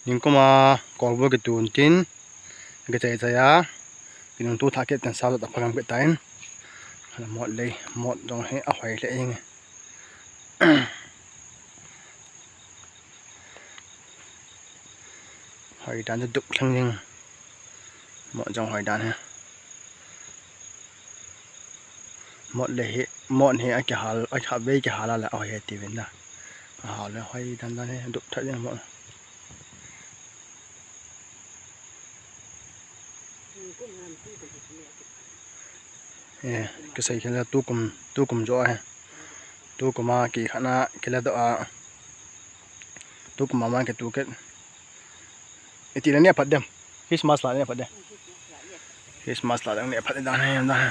ning koma korbo ke tun tin ke chai chaya pinung tu tha ke tan sa da phagam ke tain mot le mot dong he a hwai le ing hoi dan duk thlang ning mot jong hoi dan he mot le he mot he a ke hal a kha be ke hala la hoi ti wen da ha le hoi dan dan he duk tha ning mot cái xây cái là tu cùng rõ ha tu cùng mà kỳ khả na cái là đó tu cùng mà cái tu cái tí là nè phát đêm Christmas là nè phát đêm Christmas là đang nè phát đàn này em đó